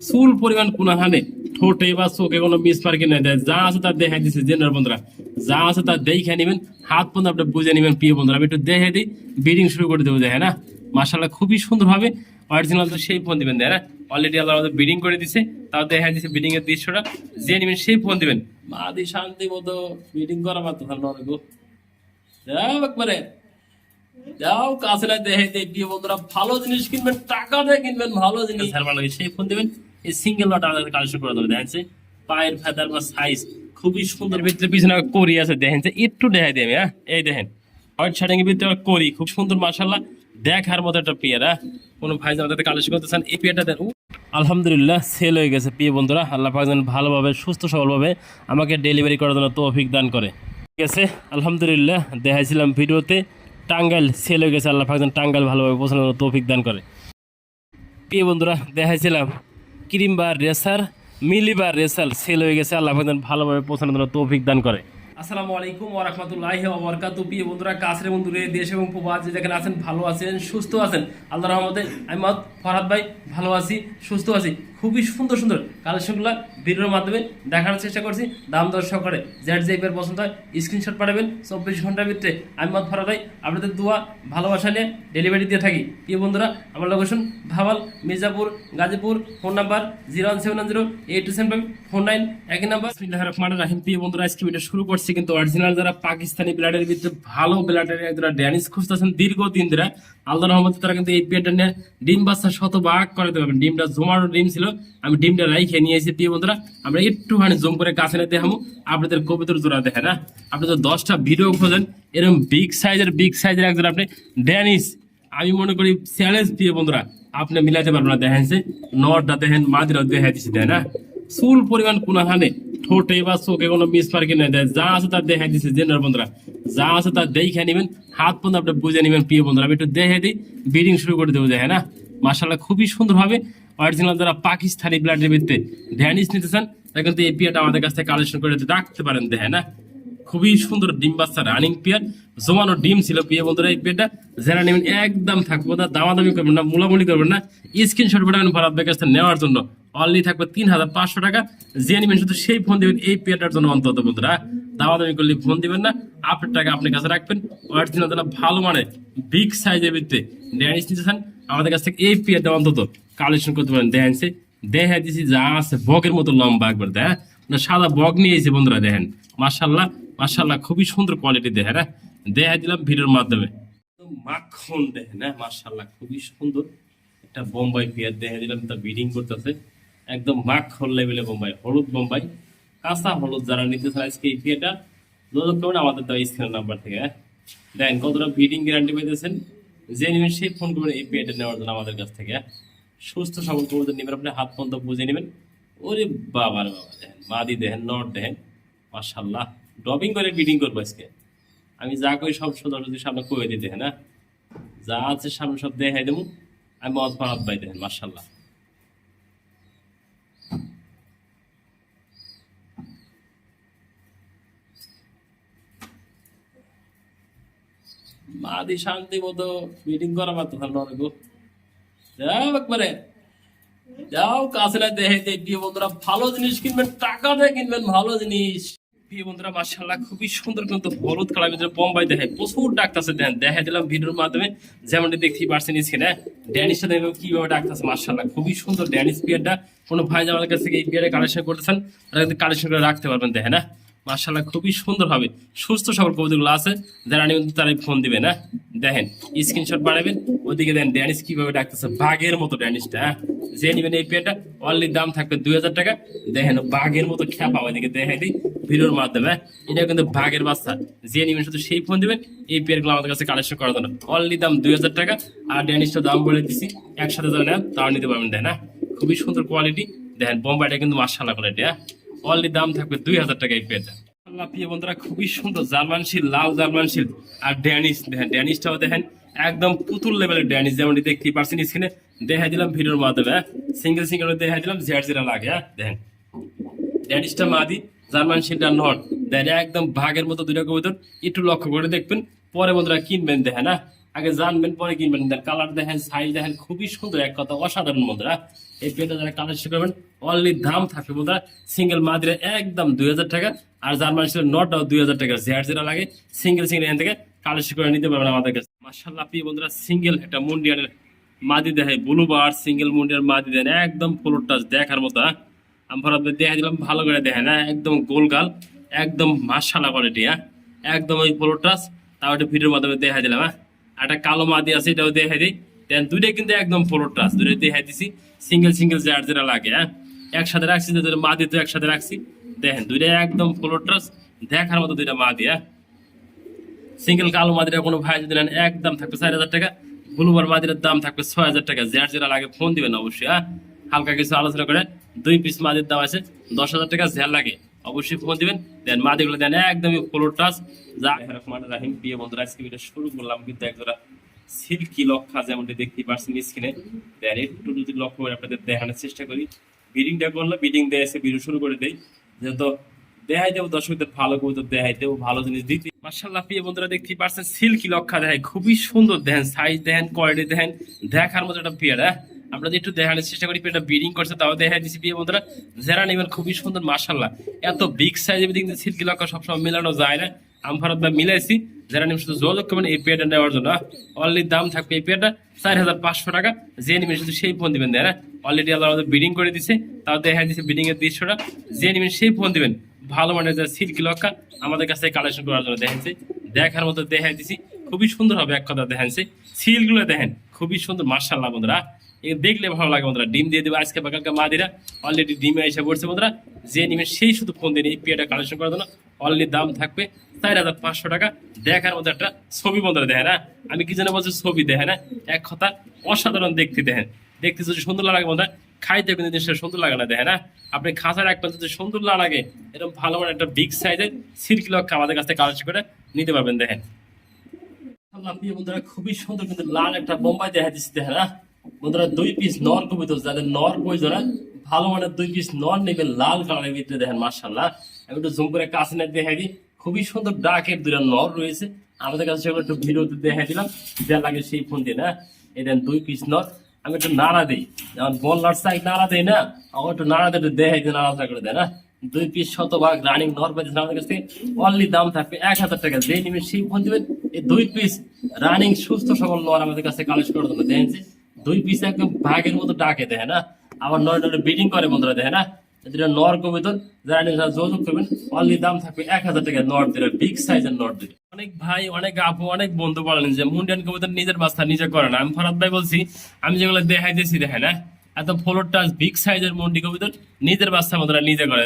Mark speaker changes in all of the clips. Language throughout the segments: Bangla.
Speaker 1: চুল পরিমাণ কোনাখানে ঠোঁটে বা চোখে কোনো মিস মার্কে না দেয়, যা আছে তার দেখাই দিচ্ছে জেনারেল বন্ধুরা, যা আছে তার দেখে নেবেন, হাত পর্যন্ত আপনি বুঝে নেবেন। প্রিয় বন্ধুরা আমি একটু দেখে দিই, বিডিং শুরু করে দেবো, দেখে না মাশাআল্লাহ খুবই সুন্দর হবে। অরিজিনাল তো সেই ফোন দিবেন, দেয় না অলরেডি আল্লাহ আমাদের বিডিং করে দিছে, তাও দেখা দিচ্ছে বিডিং এর দৃশ্যটা, যে নেবেন সেই ফোন দিবেন। মাদি শান্তি মতো বিডিং করা মাত্র ভালো অনেক যাও একবারে যাও কাছে দেখে দেয়। প্রিয় বন্ধুরা ভালো জিনিস কিনবেন, টাকা দিয়ে কিনবেন ভালো জিনিস, ভালো লাগে সেই ফোন দিবেন। এই সিঙ্গেল লট আমাদের কালেকশন করে দেবে, দেখেন পায়ের ফেদার বা সাইজ খুবই সুন্দর। ভিতরে পিছনে করি আছে, দেখেন একটু দেখাই দিই আমি। হ্যাঁ এই দেখেন হোয়াইট শার্টিং এর ভিতরে করি খুব সুন্দর মাশাআল্লাহ, দেখার মতো একটা পেয়ার। হ্যাঁ কোনো ভাই আমাদের কালেকশন করতে চান এই পেয়ারটা দেন। আলহামদুলিল্লাহ সেল হয়ে গেছে। প্রিয় বন্ধুরা আল্লাহ পাক যেন ভালোভাবে সুস্থ সবলভাবে আমাকে ডেলিভারি করার জন্য তৌফিক দান করে। ঠিক আছে আলহামদুলিল্লাহ, দেখাইছিলাম ভিডিওতে টাঙ্গাইল সেল হয়ে গেছে, আল্লাহ পাক যেন টাঙ্গাইল ভালোভাবে পৌঁছানোর তৌফিক দান করে। প্রিয় বন্ধুরা দেখাইছিলাম ক্রিম বার রেসার মিলিবার রেসার সেল হয়ে গেছে, আল্লাহ পাক যেন ভালোভাবে পৌঁছানোর জন্য তৌফিক দান করে। আসসালামু আলাইকুম ওয়া রাহমাতুল্লাহি ওয়া বারাকাতুহু। প্রিয় বন্ধুরা কাছের বন্ধুরা দেশ এবং প্রবাসী যেখানে আছেন ভালো আছেন সুস্থ আছেন আল্লাহর রহমতে। আমি মত ফরহাদ ভাই ভালো আছি সুস্থ আছি। খুবই সুন্দর সুন্দর কালেকশনগুলো ভিডিওর মাধ্যমে দেখানোর চেষ্টা করছি, দাম দর সহকারে। যার যে পেয়ার পছন্দ হয় স্ক্রিনশট পাঠাবেন, 24 ঘন্টার ভিতরে আমি মত ফরহাদ ভাই আপনাদের দোয়া ভালোবাসা নিয়ে ডেলিভারি দিয়ে থাকি। প্রিয় বন্ধুরা আমার location Bhawal Mirzapur Gazipur, phone number 01710827549 একই নাম্বার। বিসমিল্লাহির রহমানির রহিম। প্রিয় বন্ধুরা আজকে ভিডিও শুরু করছি কিন্তু অরিজিনাল যারা পাকিস্তানি ব্লাডের ভিতরে ভালো ব্লাডের যারা ড্যানিশ খুঁজতেছেন দীর্ঘদিন ধরে, আল্লাহর রহমতে তারা কিন্তু এই পেয়ারটা নিয়ে ডিম বাচ্চা শতভাগ করে দেবেন। ডিমটা জমানো ডিম ছিল, আমি ডিমটা রাইখে নিয়েছি। প্রিয় বন্ধুরা আমরা একটুখানি জুম করে কাছে নিয়ে দেখাবো আপনাদের কবিতর জোড়া দেখেন। না আপনি তো 10টা ভিডিও খোঁজেন এরকম বিগ সাইজের একজন আপনি ড্যানিশ, আমি মনে করি চ্যালেঞ্জ। প্রিয় বন্ধুরা আপনি মিলাইতে পারবেন না। দেখেন যে নরটা দেখেন মাদিরা দেখা দিচ্ছে, দেয় না চুল পরিমাণ কোনাখানে ঠোঁটে বা চোখে কোনো মিস মার্কে না দেয়, যা আছে তার দেখা দিচ্ছে জেনারেল বন্ধুরা, যা আছে তার দেখে নেবেন, হাত পর্যন্ত আপনি বুঝে নেবেন। প্রিয় বন্ধুরা আমি একটু দেখে দিই, বিডিং শুরু করে দেবো, দেখে না মাশাআল্লাহ খুবই সুন্দর হবে। অরিজিনাল যারা পাকিস্তানি ব্লাডের ভিত্তিতে ড্যানিশ নিতে চান তারা কিন্তু এই পেয়ারটা আমাদের কাছ থেকে কালেকশন করে রাখতে পারেন। দেখে না খুবই সুন্দর ডিম বাচ্চা রানিং পেয়ার, জমানো ডিম ছিল। প্রিয় বন্ধুরা এই পেয়ারটা যারা নেবেন একদম থাকবো না, দামাদামি করবেন না, মুলামুলি করবেন না, স্ক্রিনশট পাঠাবেন ফরহাদ ভাইয়ের কাছে নেওয়ার জন্য। অনলি থাকবে 3500 টাকা, যে নেবেন শুধু সেই ফোন দিবেন এই পেয়ারটার জন্য। অন্তত বন্ধুরা দামাদামি করলে ফোন দিবেন না, আপনার টাকা আপনার কাছে রাখবেন। অরিজিনাল যারা ভালো মানে বিগ সাইজের ভিত্তিতে ড্যানিশ নিতে চান আমাদের কাছ থেকে এই পেয়ারটা অন্তত কালেকশন করতে পারেন। দেখেন দেখা দিছি যা আছে বগের মতো লম্বা একবার, দেখ সাদা বগ নিয়েছে বন্ধুরা, দেখেন মাশাআল্লাহ মাশাআল্লাহ খুবই সুন্দর কোয়ালিটি। দেখেন হ্যাঁ দেখা দিলাম ভিডিওর মাধ্যমে মাখন, দেখেন হ্যাঁ মাশাআল্লাহ খুবই সুন্দর একটা বোম্বাই পেয়ার দেখা দিলাম, তা ব্রিডিং করতেছে একদম মাখন লেভেলে বোম্বাই, হলুদ বোম্বাই, কাঁচা হলুদ। যারা নিতে চান আজকে এই পেয়ারটা যোগাযোগ করবেন আমাদের দেওয়া স্ক্রিনের নাম্বার থেকে। হ্যাঁ দেখেন কতটা ব্রিডিং গ্যারান্টি পেতেছেন, যে নেবেন সেই ফোন করবেন এই পেয়ারটা নেওয়ার জন্য আমাদের কাছ থেকে। সুস্থ সবল কবুতর নেবেন, আপনি হাত পর্যন্ত বুঝে নেবেন। ওরে বাবা রে বাবা, দেখেন মাদি দেখেন নট দেখেন মাশাআল্লাহ, ডবিং করে ব্রিডিং করবো আজকে। আমি যা করি সব সোজাসুজি সামনে কয়ে দিতে, হ্যাঁ না যা আছে সামনে সব দেখাই দেবো। আমি মত ফরহাদ ভাই দেখেন মাশাআল্লাহ মাদি শান্তি মতো ব্রিডিং করা মাত্র ভালো অনেক যাও একবারে যাও কাছে দেখে দেয়। প্রিয় বন্ধুরা ভালো জিনিস কিনবেন, টাকা দিয়ে কিনবেন ভালো জিনিস। প্রিয় বন্ধুরা মাশাআল্লাহ খুবই সুন্দর কিন্তু হলুদ কালার ভিতরে বোম্বাই দেখায় প্রচুর ডাকতেছে। দেন দেখা দিলাম ভিডিওর মাধ্যমে যেমনটি দেখতেই পারছেন স্ক্রিনে। ড্যানিশটা দেখবেন কিভাবে ডাকতেছে মাশাআল্লাহ খুবই সুন্দর ড্যানিশ পিয়ারটা। কোনো ভাই আমাদের কাছ থেকে এই পিয়ারে কালেকশন করতেছেন তারা কিন্তু কালেকশন করে রাখতে পারবেন। দেখেন না মাশাআল্লাহ খুবই সুন্দর হবে, সুস্থ সবল কবুতরগুলো আছে যারা নেবেন তারাই ফোন দিবেন। হ্যাঁ দেখেন স্ক্রিনশট বানাবেন, ওদিকে দেন ড্যানিশ কিভাবে ডাকতেছে বাঘের মতো ড্যানিশটা। হ্যাঁ যে নেবেন এই পেয়ারটা অনলি দাম থাকবে 2000 টাকা। দেখেন বাঘের মতো খেপা, ওইদিকে দেখাই দিই ভিডিওর মাধ্যমে। এটা কিন্তু বাঘের বাচ্চা, যে নেবেন শুধু সেই ফোন দিবেন এই পেয়ারগুলো আমাদের কাছে কালেকশন করার জন্য। অনলি দাম 2000 টাকা, আর ড্যানিশটা দাম বলে দিচ্ছি একসাথে যারা নেন তাও নিতে পারবেন। দেখেন হ্যাঁ খুবই সুন্দর কোয়ালিটি, দেখেন বোম্বাইটা কিন্তু মাশাআল্লাহ কোয়ালিটি। হ্যাঁ অনলি দাম থাকবে 2000 টাকা এই পেয়ারটা। আল্লাহ প্রিয় বন্ধুরা খুবই সুন্দর জার্মান শিল, লাল জার্মান শিল আর ড্যানিশ। দেখেন ড্যানিশটাও দেখেন একদম পুতুল লেভেলের ড্যানিশ, যেমনটি দেখতেই পারছেন স্ক্রিনে দেখাই দিলাম ভিডিওর মাধ্যমে। সিঙ্গেল দেখাই দিলাম যেটা লাগে। হ্যাঁ দেখেন ড্যানিশটা মাদি, জার্মান শিলটা নট, দেখেন একদম ভাগের মতো দুইটা কবুতর। একটু লক্ষ্য করে দেখবেন পরে বন্ধুরা কিনবেন। দেখেন না আগে জানবেন পরে কিনবেন। কালার দেখেন, সাইজ দেখেন, খুবই সুন্দর, এক কথা অসাধারণ বন্ধুরা। এই পেয়ারটা যারা কালেকশন করবেন অনলি দাম থাকবে বন্ধুরা সিঙ্গেল মাদিরা একদম 2000 টাকা, আর জার্মানি ছিল নটাও 2000 টাকা। যেটা লাগে সিঙ্গেল এখান থেকে কালেকশন করে নিতে পারবেন আমাদের কাছে। মাশাআল্লাহ প্রিয় বন্ধুরা, সিঙ্গেল একটা মুন্ডিয়ানের মাদি দেখায়, ব্লু বার সিঙ্গেল মুন্ডিয়ার মাদি দেন একদম ফুল টাচ দেখার মতো। আমরা দেখা দিলাম ভালো করে দেখেন, একদম গোল গাল, একদম মাশাআল্লাহ কোয়ালিটি। একদম ওই ফুল টাচ, তাও একটা ভিডিওর মাধ্যমে দেখা দিলাম। একটা কালো মাদি আছে, এটাও দেখাই দিই। দেন দুইটা কিন্তু একদম ফুল টাচ, দুইটা দেখাই দিছি সিঙ্গেল যেটা লাগে। একসাথে রাখছি, মাদি তো একসাথে রাখছি। দেখেন দুইটা একদম ফুল টাচ দেখার মতো দুইটা মাদি। সিঙ্গেল কালো মাদিরা কোনো ভাই যদি নেন একদম থাকবে 4000 টাকা, ব্লুবার মাদিরার দাম থাকবে 6000 টাকা। যেটা লাগে ফোন দিবেন অবশ্যই। হালকা কিছু আলোচনা করে 2 পিস মাদির দাম আছে 10,000 টাকা। ঝেল লাগে অবশ্যই ফোন দিবেন। দেন মাদিগুলো দেন একদমই ফুল টাচ। রাহিম প্রিয় বন্ধুরা, আজকে ভিডিও শুরু করলাম কিন্তু একজোড়া সিল্কি লক্ষা, যেমনটি দেখতে পাচ্ছেন স্ক্রিনে। দেন একটু যদি লক্ষ্য করে আপনাদের দেখানোর চেষ্টা করি। বিডিংটা করলে বিডিং দিয়ে এসে ভিডিও শুরু করে দেই, যেহেতু দেখাই দেবো দর্শকদের ভালো কবুতর, দেখাই দেবো ভালো জিনিস দিতে। মাশাআল্লাহ প্রিয় বন্ধুরা, দেখতে পাচ্ছেন সিল্কি লক্ষা দেখায়, খুবই সুন্দর দেখেন, সাইজ দেখেন, কোয়ালিটি দেখেন, দেখার মতো একটা পেয়ার। আপনাদের একটু দেখানোর চেষ্টা করি। পেয়ারটা ব্রিডিং করছে, তাও দেখাই দিচ্ছি প্রিয় বন্ধুরা। যারা নেবেন খুবই সুন্দর মাশাআল্লাহ। এত বিগ সাইজের ব্রিডিং সিল্কি লক্ষা সবসময় মেলানো যায় না, আমরা মিলাইছি। যারা নেবেন শুধু যোগাযোগ করবেন এই পেয়ারটা নেওয়ার জন্য। অনলি দাম থাকবে এই পেয়ারটা 4500 টাকা। যে নেবেন শুধু সেই ফোন দিবেন। দেয় অলরেডি আল্লাহ আমাদের ব্রিডিং করে দিছে, তাও দেখা দিচ্ছে ব্রিডিং এর দৃশ্যটা। যে নেবেন সেই ফোন দিবেন। ভালো মানের যারা সিল্কি লক্ষা আমাদের কাছে কালেকশন করার জন্য দেখেছে, দেখার মতো দেখাই দিছি। খুবই সুন্দর হবে এক কথা দেখাচ্ছে। সিল গুলো দেখেন খুবই সুন্দর মাশাআল্লাহ বন্ধুরা, দেখলে ভালো লাগে বন্ধুরা। ডিম দিয়ে দেবো আজকে বাকালকা মাদিরা, অলরেডি ডিমে এসে পড়ছে বন্ধুরা। যে নেবেন সেই শুধু ফোন দিন এই পেয়ারটা কালেকশন করার জন্য। অনলি দাম থাকবে 4500 টাকা। দেখার মতো একটা ছবি বন্ধুরা দেখেন। আমি কি জানি বলছি ছবি দেখেন, এক কথা অসাধারণ দেখতে। দেখেন দেখতে যদি সুন্দর লাগে বন্ধুরা, খাইতে কিন্তু জিনিসটা সুন্দর লাগে না। দেখেন আপনি খাঁচার একটা যদি সুন্দর না লাগে, এরকম ভালো মানে একটা বিগ সাইজের সিল্কি লক্ষা আমাদের কাছ থেকে কালেকশন করে নিতে পারবেন। দেখেন বন্ধুরা খুবই সুন্দর কিন্তু লাল একটা বোম্বাই দেখা দিচ্ছি। দেখেন বন্ধুরা 2 পিস নর কবিতর, যাদের নর প্রয়োজন ভালো মানের 2 পিস নর নেবেন লাল কালারের ভিতরে। দেখেন মাশাআল্লাহ, আমি একটু জুম করে কাছে না দেখাই দিই। খুবই সুন্দর ডাকের দুটা নর রয়েছে আমাদের কাছে, সেগুলো একটু ভিডিওতে দেখাই দিলাম। যা লাগে সেই ফোন দিয়ে এই দেন 2 পিস নর। আমি একটু নাড়া দিই, যেমন বললার সাইড নাড়া দেয় না, আমার একটু নাড়া দিয়ে একটু দেখাই দিই, নাড়াচড়া করে দেয় 2 পিস শতভাগ রানিং নর পাইতেছেন আমাদের কাছে। অনলি দাম থাকবে 1000 টাকা। যে নিবেন সেই ফোন দিবেন। এই 2 পিস রানিং সুস্থ সবল নর আমাদের কাছে কালেক্ট করার জন্য দেখেন যে 2 পিস একদম ভাগের মতো ডাকে। দেখেন আবার নর ব্রিডিং করে বন্ধুরা। দেখেন যেটা নর কবিতর, যারা যোগাযোগ করবেন। অনলি দাম থাকবে 1000 টাকা। নর দুটো বিগ সাইজের নর দুটো। অনেক ভাই, অনেক আপু, অনেক বন্ধু বলেন যে মুন্ডিয়ান কবিতর নিজের বাচ্চা নিজে করে না। আমি ফরাদ ভাই বলছি, আমি যেগুলো দেখাইতেছি দেখেন এত ফ্লোর টাচ বিগ সাইজের মুন্ডি কবিতর নিজের বাচ্চা বন্ধুরা নিজে করে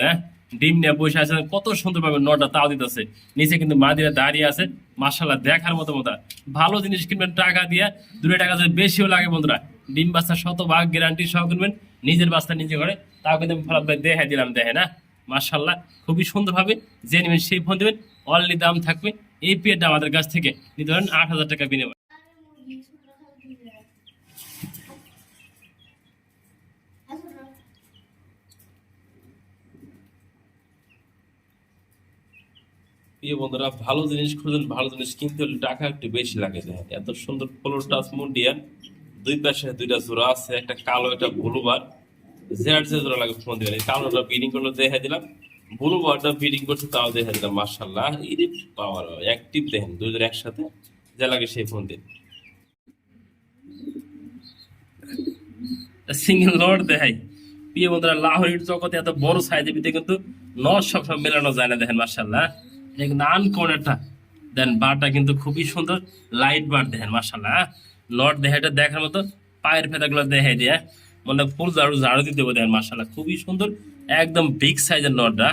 Speaker 1: ডিম নিয়ে বসে আছে, কত সুন্দর ভাবে নটা তাও দিতেছে। নিচে কিন্তু মাদিরা দাঁড়িয়ে আছে মাশাআল্লাহ, দেখার মতো মতো। ভালো জিনিস কিনবেন টাকা দিয়ে, 2 টাকা যদি বেশিও লাগে বন্ধুরা, ডিম বাচ্চা শতভাগ গ্যারান্টি সহ কিনবেন। নিজের বাচ্চা নিজে করে, তাও কিন্তু আমি ফরাদ ভাই দেখাই দিলাম। দেখেন মাশাআল্লাহ খুবই সুন্দর ভাবে। যে নেবেন সেই ফোন দেবেন। অনলি দাম থাকবে এই পেয়ারটা আমাদের কাছ থেকে নিতে পারেন 8000 টাকা বিনিময়। প্রিয় বন্ধুরা, ভালো জিনিস খুঁজুন, ভালো জিনিস কিনতে হলে টাকা একটু বেশি লাগে। দেখেন এত সুন্দর ফ্লোর টাচ মুন্ডিয়ান, 2 পাশে 2টা জোড়া আছে, একটা কালো একটা ব্লুবার। যে জোড়া লাগে ফোন দিবেন। এই কালোটা ব্রিডিং করলে দেখা দিলাম, ব্লুবারটা ব্রিডিং করছে তাও দেখা দিলাম। মাশাআল্লাহ ইডিট পাওয়ার অ্যাক্টিভ দেখেন, 2 জোড়া একসাথে। যা লাগে সেই ফোন দিন। সিঙ্গেল লর্ড দেখাই প্রিয় বন্ধুরা, লাহোরের জগতে এত বড় সাইজের ভিতরে কিন্তু নর সবসময় মেলানো যায় না। দেখেন মাশাআল্লাহ আনকমন একটা দেন বারটা কিন্তু খুবই সুন্দর লাইট বার। দেখেন মাশাআল্লাহ নট দেখাটা দেখার মতো। পায়ের ফেদাগুলো দেখাই দিয়ে মনে ফুল ঝাড়ু দিতে হবে। দেখেন মাশাআল্লাহ খুবই সুন্দর, একদম বিগ সাইজের নটটা।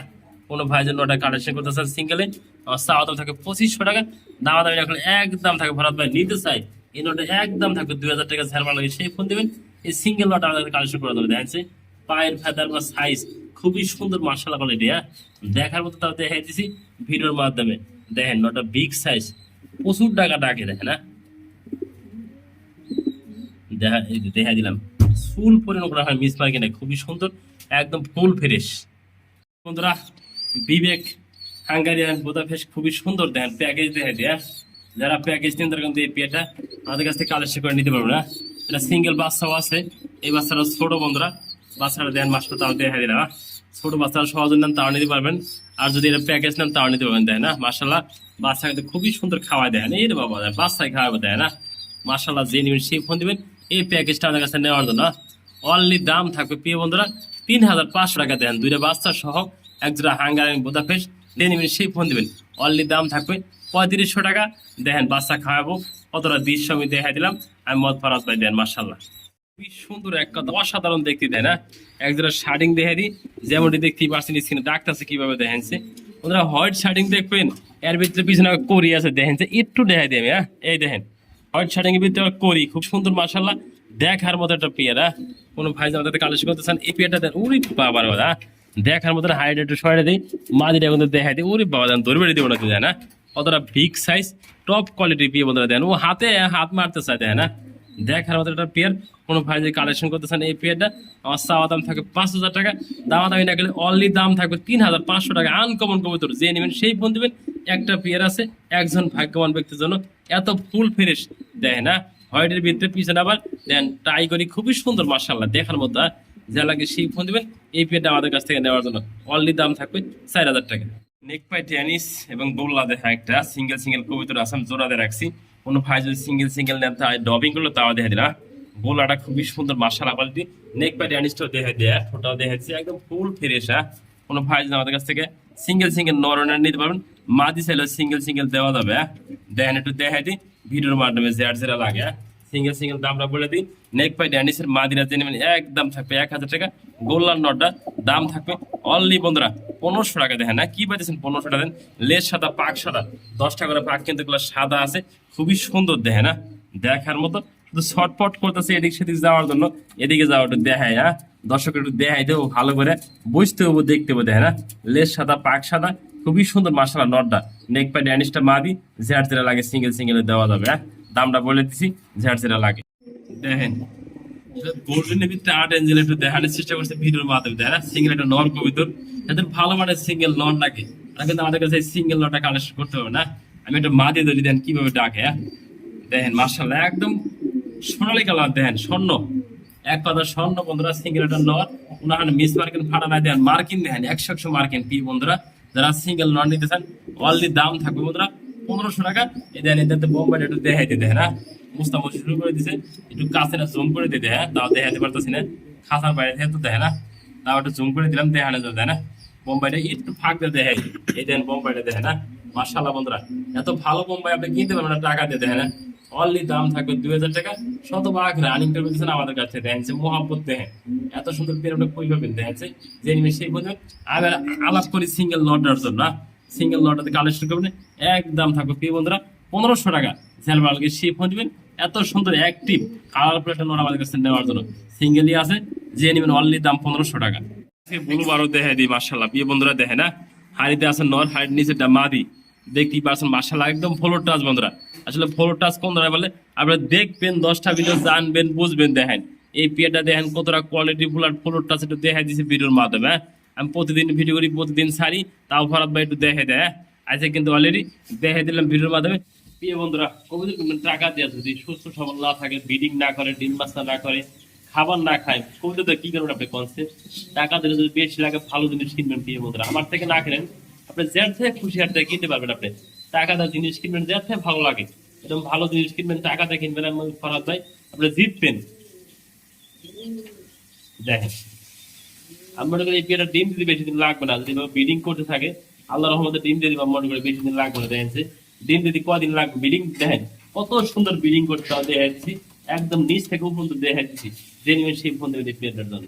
Speaker 1: কোনো ভাইজের নটা কালেকশন করতেছেন সিঙ্গেলে, আমার চাওয়া দাম থাকে 2500 টাকা। দামা দামি রাখলে একদম থাকে ভরাত ভাই নিতে চাই, এই নোটে একদম থাকবে 2000 টাকা। ঝাড় লাগে সেই ফোন দেবেন। এই সিঙ্গেল নট আমাদের কালেকশন করা যাবে। দেখেন পায়ের ফেদার বা সাইজ খুবই সুন্দর মাশাআল্লাহ কোয়ালিটি। দেখার মতো তাও দেখাই দিছি ভিডিওর মাধ্যমে। দেখেন নটা বিগ সাইজ, প্রচুর টাকা ডাকে। দেখেন দেখা দিলাম ফুল পরিণত করা হয় মিস মার্কেটে, খুবই সুন্দর, একদম ফুল ফ্রেশ। বন্ধুরা বিবেক হাঙ্গারিয়ান বুদাপেস্ট খুবই সুন্দর। দেখেন প্যাকেজ দেখা দিয়ে যারা প্যাকেজ নেন তারা কিন্তু এই পেয়ারটা আমাদের কাছ থেকে কালেকশন করে নিতে পারবে না। এটা সিঙ্গেল বাচ্চাও আছে, এই বাচ্চাটা ছোট বন্ধুরা, বাচ্চাটা দেন মাসটা তাও দেখা দিলাম, ছোট বাচ্চারা সহজে নেন তাও নিতে পারবেন, আর যদি এটা প্যাকেজ নেন তাও নিতে পারবেন। দেয় না মাশাল্লাহ, বাচ্চা কিন্তু খুবই সুন্দর খাওয়াই দেয় না, এই রে বাবা বাচ্চায় খাওয়াবে দেয় না মাশাল্লাহ। যে নেবেন সেই ফোন দিবেন এই প্যাকেজটা আমাদের কাছে নেওয়ার জন্য। অনলি দাম থাকবে প্রিয় বন্ধুরা 3500 টাকা দেন, দুইটা বাচ্চা সহ এক জোড়া হাঙ্গারিয়ান বুদাপেস্ট যে নেবেন সেই ফোন দিবেন। অনলি দাম থাকবে 3500 টাকা। দেখেন বাচ্চা খাওয়াবো কতটা দৃশ্য আমি দেখাই দিলাম, আমি মদ ফরাজ ভাই দেন মাশাল্লাহ। খুবই সুন্দর এক কথা, অসাধারণ দেখতে দেয় না। এক জোড়া শার্টিং দেখে দিই, যেমনটি দেখতেই পারছেন স্ক্রিনে ডাকতেছে কিভাবে দেখেনছে। ওনারা হোয়াইট শার্টিং দেখবেন, এর ভিতরে পিছনে করি আছে দেখেনছে, একটু দেখাই দিই আমি। এই দেখেন হোয়াইট শার্টিং এর ভিতরে করি, খুব সুন্দর মাশাল্লাহ, দেখার মতো একটা পেয়ারা। কোনো ভাই আমাদের কালেকশন করতে চান এই পেয়ারটা দেন, উরি বাবার কথা দেখার মতো। হাইট একটু সরে দিই, মাদিটা কিন্তু দেখাই দিই, উরি বাবা দেন দৌড় বেড়ে দিব না তুই না, কতটা বিগ সাইজ টপ কোয়ালিটি পেয়ে বন্ধুরা দেন। ও হাতে হাত মারতে চায় দেয় না, দেখার মতো একটা পেয়ার। কোনো ভাই যে কালেকশন করতে চান এই পেয়ারটা, আমার চাওয়া দাম থাকবে 5000 টাকা, দামি না গেলে অনলি দাম থাকবে 3500 টাকা। আনকমন কবুতর যে নেবেন সেই ফোন দিবেন। একটা পেয়ার আছে একজন ভাগ্যবান ব্যক্তির জন্য, এত ফুল ফ্রেশ দেয় না। হোয়াইটের ভিতরে পিছনে আবার দেন টাই করি, খুবই সুন্দর মাশাল্লাহ দেখার মতো। যা লাগে সেই ফোন দিবেন এই পেয়ারটা আমাদের কাছ থেকে নেওয়ার জন্য। অনলি দাম থাকবে 4000 টাকা। নেক পাই টেনিস এবং গোল্লা দেখা একটা সিঙ্গেল কবুতর আসাম জোড়াতে রাখছি। কোনো ভাই যদি সিঙ্গেল নেন তাই ডবিং করলো তাও দেখা দিলাম। গোলাটা খুবই সুন্দর মাশাআল্লাহ কোয়ালিটি। নেক পাই টেনিসটাও দেখা দেয়, ঠোঁটাও দেখাচ্ছি একদম ফুল ফ্রেশ। কোনো ভাই যদি আমাদের কাছ থেকে সিঙ্গেল নরনার নিতে পারবেন, মাদি চাইলে সিঙ্গেল দেওয়া যাবে। দেখেন একটু দেখাই দিই ভিডিওর মাধ্যমে যেটা লাগে। সিঙ্গেল দামটা বলে দিই। নেক পাই ড্যানিসের মাদিরা জেনে একদম থাকবে 1000 টাকা। গোল্লার নটটা দাম থাকবে অনলি বন্ধুরা 1500 টাকা। দেখেন না কি পাইতেছেন 1500 টাকা দেন। লেজ সাদা পাক সাদা, 10 টাকা করে পাক কিন্তু এগুলো সাদা আছে, খুবই সুন্দর দেখে না দেখার মতো। শুধু শর্টপট করতেছে এদিক সেদিক যাওয়ার জন্য, এদিকে যাওয়া একটু দেখায়। দর্শক একটু দেখাই দেবো ভালো করে বুঝতে হবো দেখতে হবো। দেখে না লেজ সাদা পাক সাদা, খুবই সুন্দর মাশাআল্লাহ নটটা। নেক পাই ড্যানিসটা মাদি, যেটা লাগে সিঙ্গেল দেওয়া যাবে। দামটা বলে দিছি যেটা লাগে। দেখেন গোল্ডেনের ভিতরে আর্ট এঞ্জেল একটু দেখানোর চেষ্টা করছে ভিডিওর মাধ্যমে। দেখেন সিঙ্গেল একটা নর কবিতর, যাদের ভালো মানের সিঙ্গেল নর লাগে তারা কিন্তু আমাদের কাছে সিঙ্গেল নরটা কালেকশন করতে হবে না। আমি একটা মাদি ধরি দেন কিভাবে ডাকে। দেখেন মাশাআল্লাহ একদম সোনালী কালার, দেখেন স্বর্ণ এক কথা স্বর্ণ বন্ধুরা। সিঙ্গেল একটা নর, ওনার মিস মার্কিন ফাটা নাই দেন, মার্কিন দেখেন 100 মার্কিন পি বন্ধুরা। যারা সিঙ্গেল নর নিতে চান অনলি দাম থাকবে বন্ধুরা 1500 টাকা। এই দেন এটাতে বোম্বাইটা একটু দেখাই দিতে। হ্যাঁ মুস্তামুস্তি শুরু করে দিছে, একটু কাছে না জুম করে দিতে। হ্যাঁ তাও দেখাতে পারতেছি না, খাসার বাইরে থেকে তো দেখে না, তাও একটু জুম করে দিলাম দেখানো যাবে না। বোম্বাইটা একটু ফাঁক দিয়ে দেখাই, এই দেন বোম্বাইটা দেখে না মাশাআল্লাহ বন্ধুরা। এত ভালো বোম্বাই আপনি কিনতে পারবেন না টাকা দিয়ে। দেখে না অনলি দাম থাকবে 2000 টাকা। শতভাগ রানিং পেয়ে দিচ্ছেন আমাদের কাছে। দেখেন মোহাম্মত দেখেন এত সুন্দর পেরোটা কই পাবেন। দেখেন যে নিবে সেই বলবেন। আমি আলাপ করি সিঙ্গেল নটার জন্য, সিঙ্গেল নটাতে কালেকশন করবেন একদম থাকবে প্রিয় বন্ধুরা 1500 টাকা। ঝালবালকে সেই ফোন দিবেন, এত সুন্দর অ্যাক্টিভ কালার প্লেট নোট আমাদের কাছে নেওয়ার জন্য সিঙ্গেলই আছে, যে নিবেন অনলি দাম 1500 টাকা। ব্লু বারো দেখে দিই মাশাআল্লাহ প্রিয় বন্ধুরা। দেখে না হাড়িতে আছে নর, হাড়ির নিচেটা মাদি, দেখতেই পাচ্ছেন মাশাআল্লাহ একদম ফ্লোর টাচ বন্ধুরা। আসলে ফ্লোর টাচ কোন ধরনের বলে আপনারা দেখবেন 10টা ভিডিও জানবেন বুঝবেন। দেখেন এই পেয়ারটা দেখেন কতটা কোয়ালিটি ফুল আর ফ্লোর টাচ একটু দেখাই দিচ্ছি ভিডিওর মাধ্যমে। আমি প্রতিদিন ভিডিও করি, প্রতিদিন ছাড়ি, তাও ফরাদ ভাই একটু দেখে দেয়। আজকে কিন্তু অলরেডি দেখে দিলাম ভিডিওর মাধ্যমে। প্রিয় বন্ধুরা কবুতর টাকা দেওয়া যদি সুস্থ সবল না থাকে, ব্রিডিং না করে, ডিম বাচ্চা না করে, খাবার না খায়, কবুতর তো কি করবেন আপনি কনসেপ্ট। টাকা দিলে যদি বেশি লাগে ভালো জিনিস কিনবেন প্রিয় বন্ধুরা। আমার থেকে না কিনেন, আপনি যার থেকে খুশি হার থেকে কিনতে পারবেন। আপনি টাকা দেওয়া জিনিস কিনবেন যার থেকে ভালো লাগে, একদম ভালো জিনিস কিনবেন, টাকা দিয়ে কিনবেন। আমি ফরাদ ভাই আপনি জিতবেন। দেখেন আমি মনে করি এই পেয়ারটা ডিম দিতে বেশি দিন লাগবে না, যদি ব্রিডিং করতে থাকে আল্লাহ রহমতে ডিম দিয়ে দিবা মনে করি বেশি দিন লাগবে না। দেখেন ডিম দিতে কদিন লাগবে ব্রিডিং। দেখেন কত সুন্দর ব্রিডিং করতে দেখাচ্ছি, একদম নিচ থেকে উপর দেখাচ্ছি, যে নিবেন সেই ফোন দেবে পেয়ারটার জন্য।